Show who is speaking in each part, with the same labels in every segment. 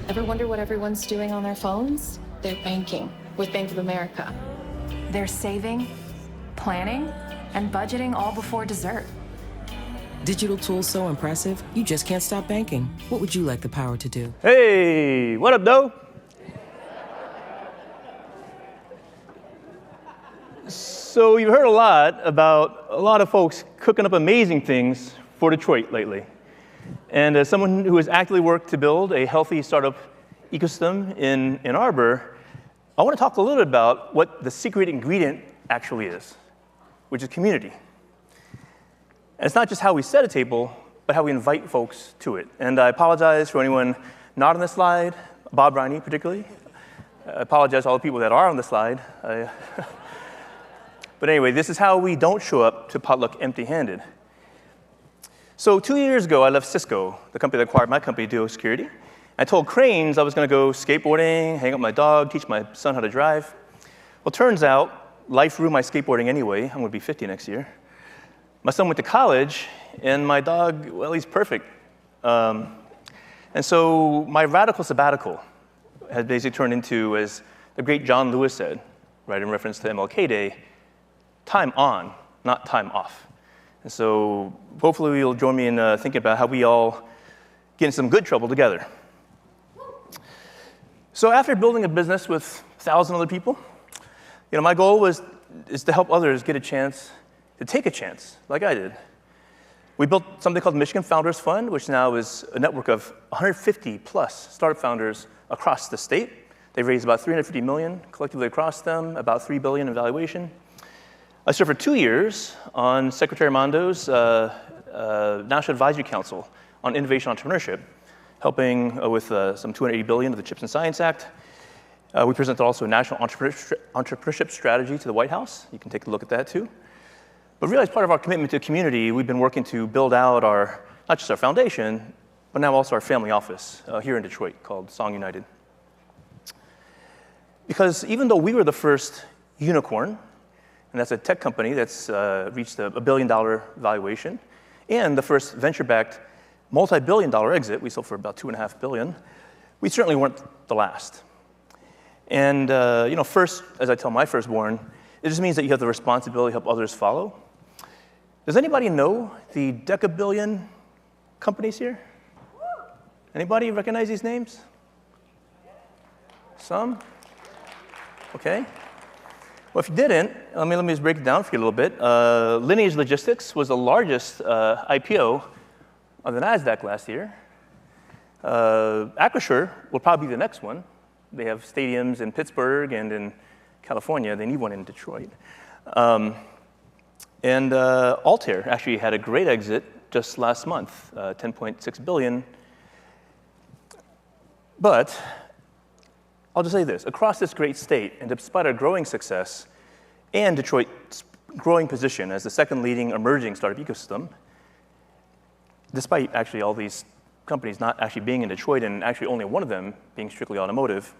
Speaker 1: Ever wonder what everyone's doing on their phones? They're banking with Bank of America. They're saving, planning, and budgeting all before dessert.
Speaker 2: Digital tools so impressive, you just can't stop banking. What would you like the power to do?
Speaker 3: Hey, what up, though? So you've heard a lot about a lot of folks cooking up amazing things for Detroit lately. And as someone who has actively worked to build a healthy startup ecosystem in Ann Arbor, I want to talk a little bit about what the secret ingredient actually is, which is community. And it's not just how we set a table, but how we invite folks to it. And I apologize for anyone not on the slide, Bob Riney particularly. I apologize to all the people that are on the slide. But anyway, this is how we don't show up to potluck empty-handed. So 2 years ago, I left Cisco, the company that acquired my company, Duo Security. I told Cranes I was going to go skateboarding, hang out with my dog, teach my son how to drive. Well, turns out, life ruined my skateboarding anyway. I'm going to be 50 next year. My son went to college, and my dog, well, he's perfect. And so my radical sabbatical has basically turned into, as the great John Lewis said, right, in reference to MLK Day, time on, not time off. And so hopefully you'll join me in thinking about how we all get in some good trouble together. So after building a business with 1,000 other people, my goal is to help others get a chance to take a chance, like I did. We built something called the Michigan Founders Fund, which now is a network of 150 plus startup founders across the state. They've raised about $350 million collectively across them, about $3 billion in valuation. I served for 2 years on Secretary Mondo's National Advisory Council on Innovation Entrepreneurship, helping with some $280 billion of the CHIPS and Science Act. We presented also a national entrepreneurship strategy to the White House. You can take a look at that too. But really, as part of our commitment to community, we've been working to build out not just our foundation, but now also our family office here in Detroit called Song United. Because even though we were the first unicorn, and that's a tech company that's reached a $1 billion valuation, and the first venture-backed multi-billion-dollar exit, we sold for about $2.5 billion, we certainly weren't the last. And first, as I tell my firstborn, it just means that you have the responsibility to help others follow. Does anybody know the decabillion companies here? Anybody recognize these names? Some? Okay. Well, if you didn't, let me just break it down for you a little bit. Lineage Logistics was the largest IPO on the NASDAQ last year. Acrisure will probably be the next one. They have stadiums in Pittsburgh and in California. They need one in Detroit. And Altair actually had a great exit just last month, $10.6 billion. But I'll just say this. Across this great state, and despite our growing success and Detroit's growing position as the second leading emerging startup ecosystem, despite actually all these companies not actually being in Detroit and actually only one of them being strictly automotive,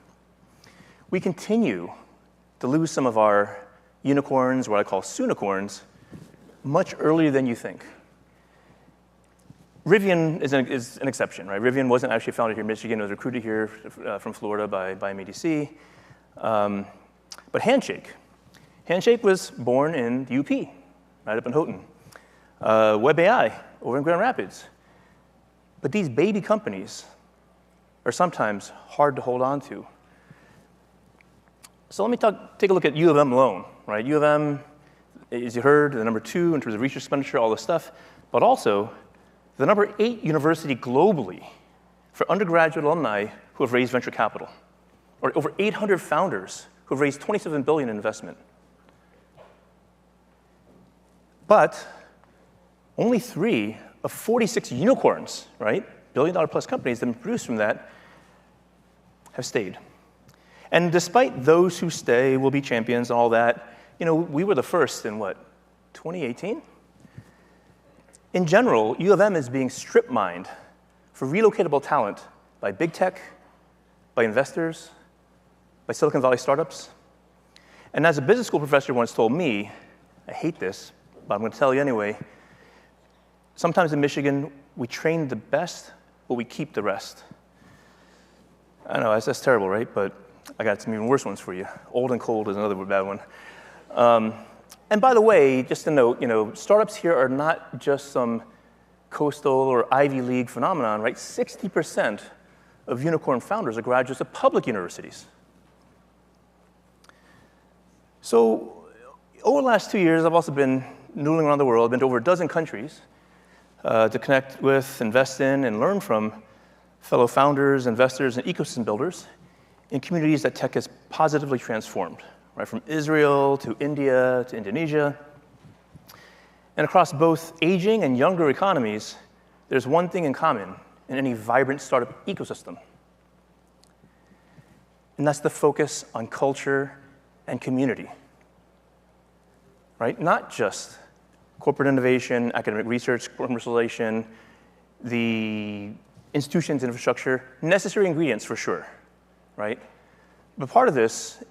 Speaker 3: we continue to lose some of our unicorns, what I call soonicorns, much earlier than you think. Rivian is an exception, right? Rivian wasn't actually founded here in Michigan. It was recruited here from Florida by MEDC. But Handshake was born in the UP, right up in Houghton. WebAI over in Grand Rapids. But these baby companies are sometimes hard to hold on to. So let me take a look at U of M alone, right? U of M, as you heard, the number 2 in terms of research expenditure, all this stuff, but also the number 8 university globally for undergraduate alumni who have raised venture capital, or over 800 founders who have raised $27 billion in investment. But only 3 of 46 unicorns, right, billion-dollar-plus companies that have been produced from that, have stayed. And despite those who stay will be champions and all that, we were the first in, 2018? In general, U of M is being strip-mined for relocatable talent by big tech, by investors, by Silicon Valley startups. And as a business school professor once told me, I hate this, but I'm going to tell you anyway, sometimes in Michigan, we train the best, but we keep the rest. I know, that's terrible, right? But I got some even worse ones for you. Old and cold is another bad one. And by the way, just a note, startups here are not just some coastal or Ivy League phenomenon, right? 60% of unicorn founders are graduates of public universities. So over the last 2 years, I've also been noodling around the world. I've been to over a dozen countries to connect with, invest in, and learn from fellow founders, investors, and ecosystem builders in communities that tech has positively transformed, right? From Israel to India to Indonesia. And across both aging and younger economies, there's one thing in common in any vibrant startup ecosystem. And that's the focus on culture and community, right? Not just corporate innovation, academic research, commercialization, the institutions, infrastructure, necessary ingredients for sure, right? But part of this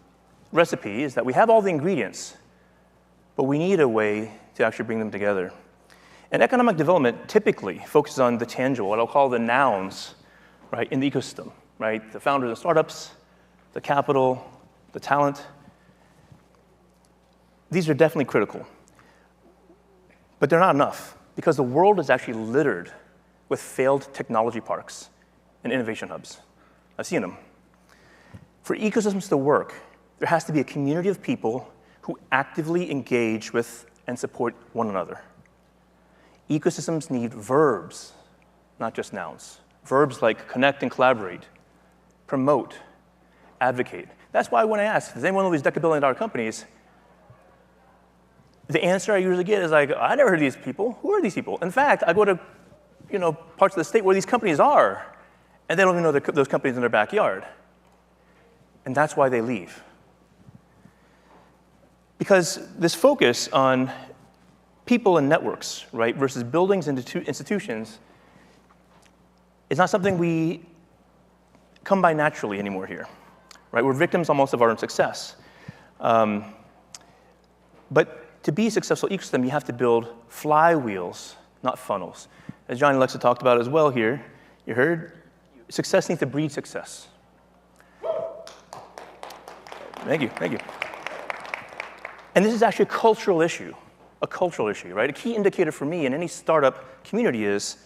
Speaker 3: recipe is that we have all the ingredients, but we need a way to actually bring them together. And economic development typically focuses on the tangible, what I'll call the nouns, right, in the ecosystem, right? The founders of startups, the capital, the talent. These are definitely critical. But they're not enough, because the world is actually littered with failed technology parks and innovation hubs. I've seen them. For ecosystems to work, there has to be a community of people who actively engage with and support one another. Ecosystems need verbs, not just nouns. Verbs like connect and collaborate, promote, advocate. That's why when I ask, does anyone know these decabillion-dollar companies, the answer I usually get is like, I never heard of these people. Who are these people? In fact, I go to parts of the state where these companies are, and they don't even know those companies in their backyard. And that's why they leave. Because this focus on people and networks, right, versus buildings and institutions is not something we come by naturally anymore here, right? We're victims almost of our own success. But to be a successful ecosystem, you have to build flywheels, not funnels. As John and Alexa talked about as well here, you heard, success needs to breed success. Thank you. And this is actually a cultural issue, right? A key indicator for me in any startup community is,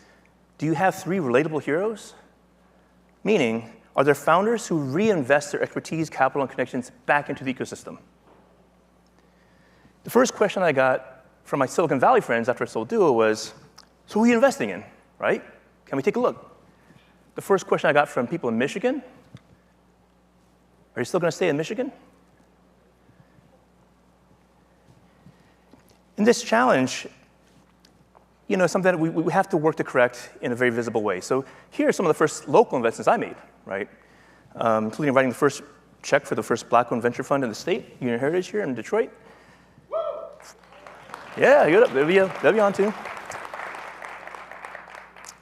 Speaker 3: do you have 3 relatable heroes? Meaning, are there founders who reinvest their expertise, capital, and connections back into the ecosystem? The first question I got from my Silicon Valley friends after I sold Duo was, so who are you investing in, right? Can we take a look? The first question I got from people in Michigan, are you still going to stay in Michigan? And this challenge, something that we have to work to correct in a very visible way. So here are some of the first local investments I made, right? Including writing the first check for the first Black-owned venture fund in the state, Union Heritage here in Detroit. Yeah, good. They'll be on too.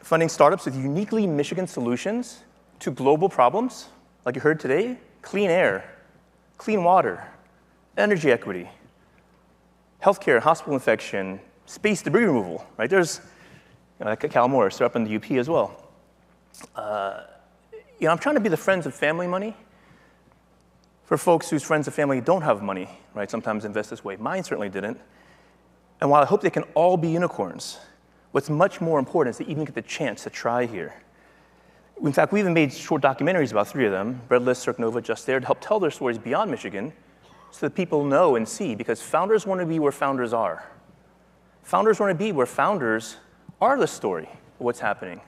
Speaker 3: Funding startups with uniquely Michigan solutions to global problems, like you heard today, clean air, clean water, energy equity, healthcare, hospital infection, space debris removal, right? There's, like Cal Morris, they're up in the UP as well. I'm trying to be the friends of family money for folks whose friends and family don't have money, right? Sometimes invest this way. Mine certainly didn't. And while I hope they can all be unicorns, what's much more important is to even get the chance to try here. In fact, we even made short documentaries about 3 of them, Breadless, Cirque Nova, Just There, to help tell their stories beyond Michigan so that people know and see, because founders want to be where founders are. Founders want to be where founders are the story of what's happening,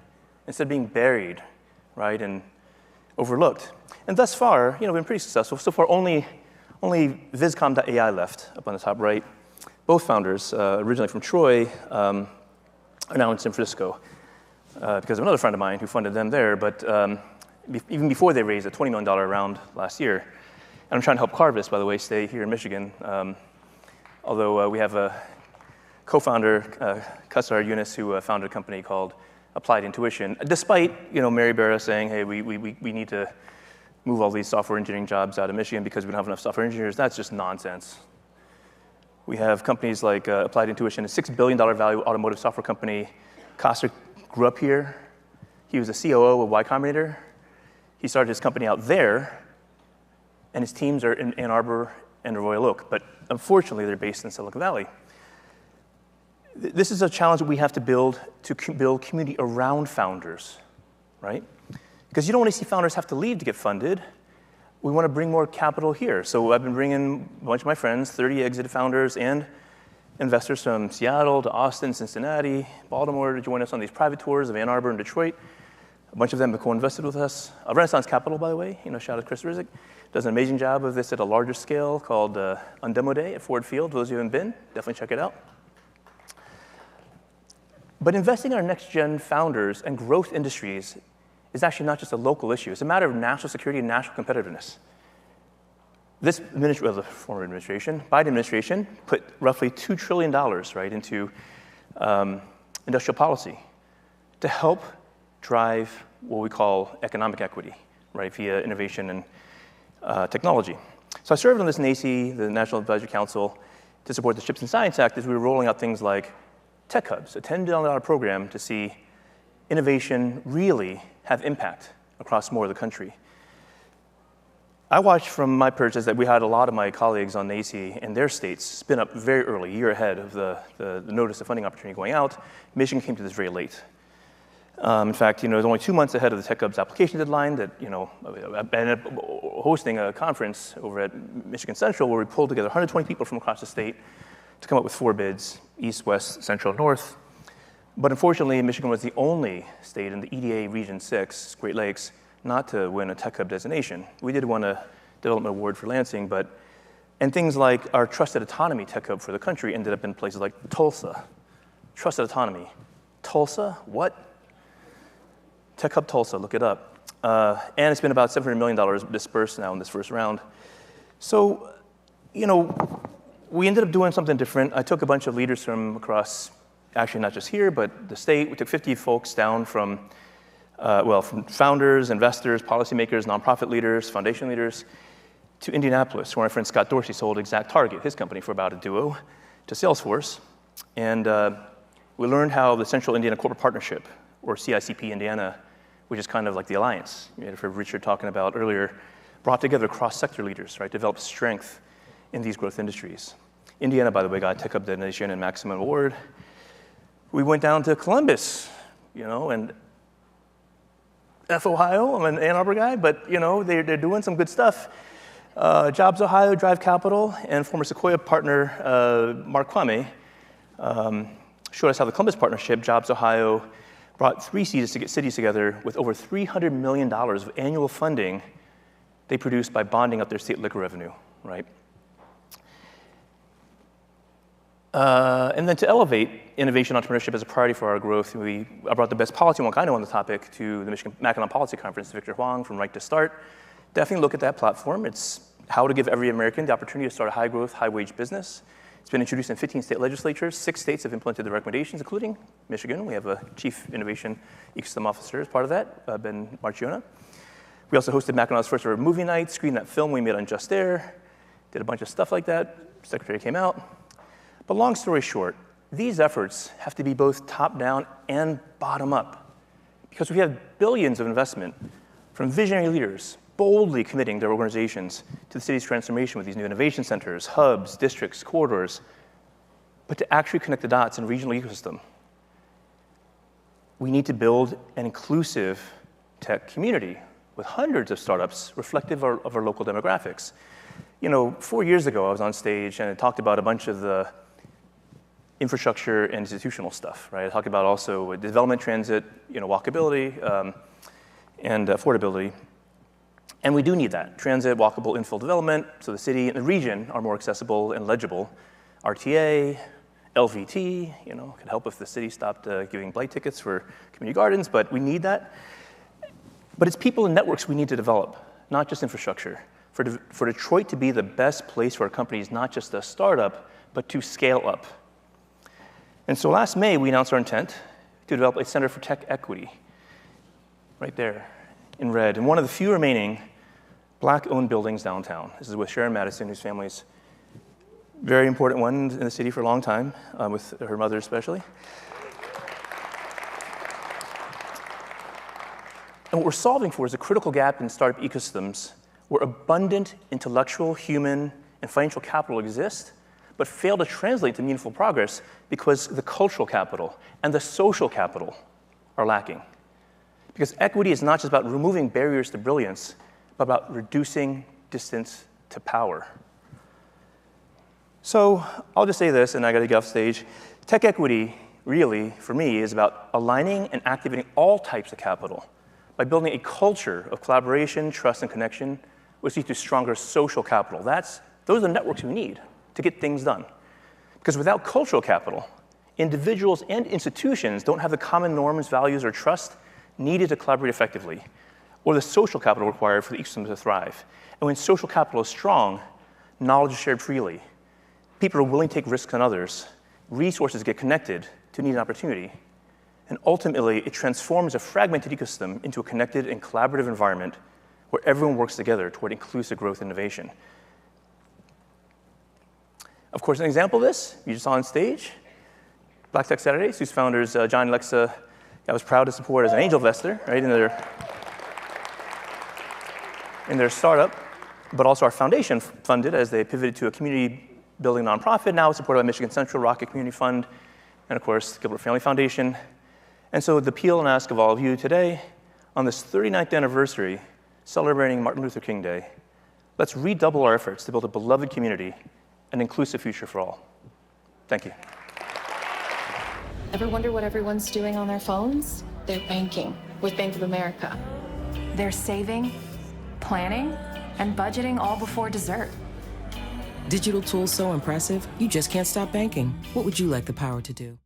Speaker 3: instead of being buried, right, and overlooked. And thus far, we've been pretty successful. So far, only Viscom.ai left up on the top right. Both founders, originally from Troy, are now in San Francisco because of another friend of mine who funded them there. But even before they raised a $20 million round last year, and I'm trying to help Carvis, by the way, stay here in Michigan. Although we have a co-founder, Kassar Yunus, who founded a company called Applied Intuition, despite Mary Barra saying, hey, we need to move all these software engineering jobs out of Michigan because we don't have enough software engineers. That's just nonsense. We have companies like Applied Intuition, a $6 billion value automotive software company. Kassar grew up here. He was the COO of Y Combinator. He started his company out there, and his teams are in Ann Arbor and Royal Oak, but unfortunately, they're based in Silicon Valley. This is a challenge that we have to build community around founders, right? Because you don't want to see founders have to leave to get funded. We want to bring more capital here. So I've been bringing a bunch of my friends, 30 exited founders and investors from Seattle to Austin, Cincinnati, Baltimore to join us on these private tours of Ann Arbor and Detroit. A bunch of them have co-invested with us. Renaissance Capital, by the way, shout out to Chris Rizek, does an amazing job of this at a larger scale called On Demo Day at Ford Field. For those of you who haven't been, definitely check it out. But investing in our next-gen founders and growth industries is actually not just a local issue. It's a matter of national security and national competitiveness. This the former administration, Biden administration, put roughly $2 trillion right, into industrial policy to help drive what we call economic equity, right, via innovation and technology. So I served on this NACI, the National Advisory Council, to support the CHIPS and Science Act as we were rolling out things like tech hubs, a $10 billion program to see innovation really have impact across more of the country. I watched from my perch as that we had a lot of my colleagues on NACI in their states spin up very early, a year ahead of the notice of funding opportunity going out. Michigan came to this very late. In fact, it was only 2 months ahead of the Tech Hub's application deadline that, I ended up hosting a conference over at Michigan Central where we pulled together 120 people from across the state to come up with 4 bids, East, West, Central, North. But unfortunately, Michigan was the only state in the EDA Region 6, Great Lakes, not to win a Tech Hub designation. We did win a development award for Lansing, and things like our Trusted Autonomy Tech Hub for the country ended up in places like Tulsa. Trusted Autonomy. Tulsa? What? Tech Hub Tulsa, look it up. And it's been about $700 million dispersed now in this first round. So, we ended up doing something different. I took a bunch of leaders from across, actually not just here, but the state. We took 50 folks down from founders, investors, policymakers, nonprofit leaders, foundation leaders, to Indianapolis, where my friend Scott Dorsey sold ExactTarget, his company, for about a duo, to Salesforce. And we learned how the Central Indiana Corporate Partnership, or CICP Indiana, which is kind of like the alliance you heard Richard talking about earlier, brought together cross-sector leaders, right, developed strength in these growth industries. Indiana, by the way, got a Tech Hub designation and Maximum Award. We went down to Columbus, and Ohio, I'm an Ann Arbor guy, but they're doing some good stuff. Jobs Ohio, Drive Capital, and former Sequoia partner Mark Kwame showed us how the Columbus partnership, Jobs Ohio, brought 3 cities together with over $300 million of annual funding they produced by bonding up their state liquor revenue, right? And then to elevate innovation entrepreneurship as a priority for our growth, I brought the best policy wonk I know on the topic to the Michigan Mackinac Policy Conference, Victor Huang from Right to Start. Definitely look at that platform. It's how to give every American the opportunity to start a high-growth, high-wage business. It's been introduced in 15 state legislatures. 6 states have implemented the recommendations, including Michigan. We have a chief innovation ecosystem officer as part of that, Ben Marchiona. We also hosted Mackinac's first ever movie night, screened that film we made on Just Air, did a bunch of stuff like that. Secretary came out. But long story short, these efforts have to be both top-down and bottom-up because we have billions of investment from visionary leaders boldly committing their organizations to the city's transformation with these new innovation centers, hubs, districts, corridors. But to actually connect the dots in a regional ecosystem, we need to build an inclusive tech community with hundreds of startups reflective of our local demographics. 4 years ago, I was on stage and I talked about a bunch of the infrastructure and institutional stuff, right? I talked about also development, transit, walkability, and affordability. And we do need that. Transit, walkable, infill development, so the city and the region are more accessible and legible. RTA, LVT, could help if the city stopped giving blight tickets for community gardens, but we need that. But it's people and networks we need to develop, not just infrastructure. For Detroit to be the best place for our companies, not just a startup, but to scale up. And so last May, we announced our intent to develop a Center for Tech Equity, right there in red, and one of the few remaining Black-owned buildings downtown. This is with Sharon Madison, whose family's very important one in the city for a long time, with her mother especially. And what we're solving for is a critical gap in startup ecosystems where abundant intellectual, human, and financial capital exist, but fail to translate to meaningful progress because the cultural capital and the social capital are lacking. Because equity is not just about removing barriers to brilliance, but about reducing distance to power. So I'll just say this, and I got to get off stage. Tech equity, really, for me, is about aligning and activating all types of capital by building a culture of collaboration, trust, and connection, which leads to stronger social capital. Those are the networks we need to get things done. Because without cultural capital, individuals and institutions don't have the common norms, values, or trust needed to collaborate effectively, or the social capital required for the ecosystem to thrive. And when social capital is strong, knowledge is shared freely. People are willing to take risks on others. Resources get connected to need and opportunity. And ultimately, it transforms a fragmented ecosystem into a connected and collaborative environment where everyone works together toward inclusive growth and innovation. Of course, an example of this, you just saw on stage, Black Tech Saturdays, whose founders, John and Alexa, I was proud to support as an angel investor, right, in their startup, but also our foundation funded as they pivoted to a community-building nonprofit, now supported by Michigan Central, Rocket Community Fund, and of course, Gilbert Family Foundation. And so the appeal and ask of all of you today, on this 39th anniversary, celebrating Martin Luther King Day, let's redouble our efforts to build a beloved community, an inclusive future for all. Thank you.
Speaker 1: Ever wonder what everyone's doing on their phones? They're banking with Bank of America. They're saving, planning, and budgeting all before dessert.
Speaker 2: Digital tools so impressive, you just can't stop banking. What would you like the power to do?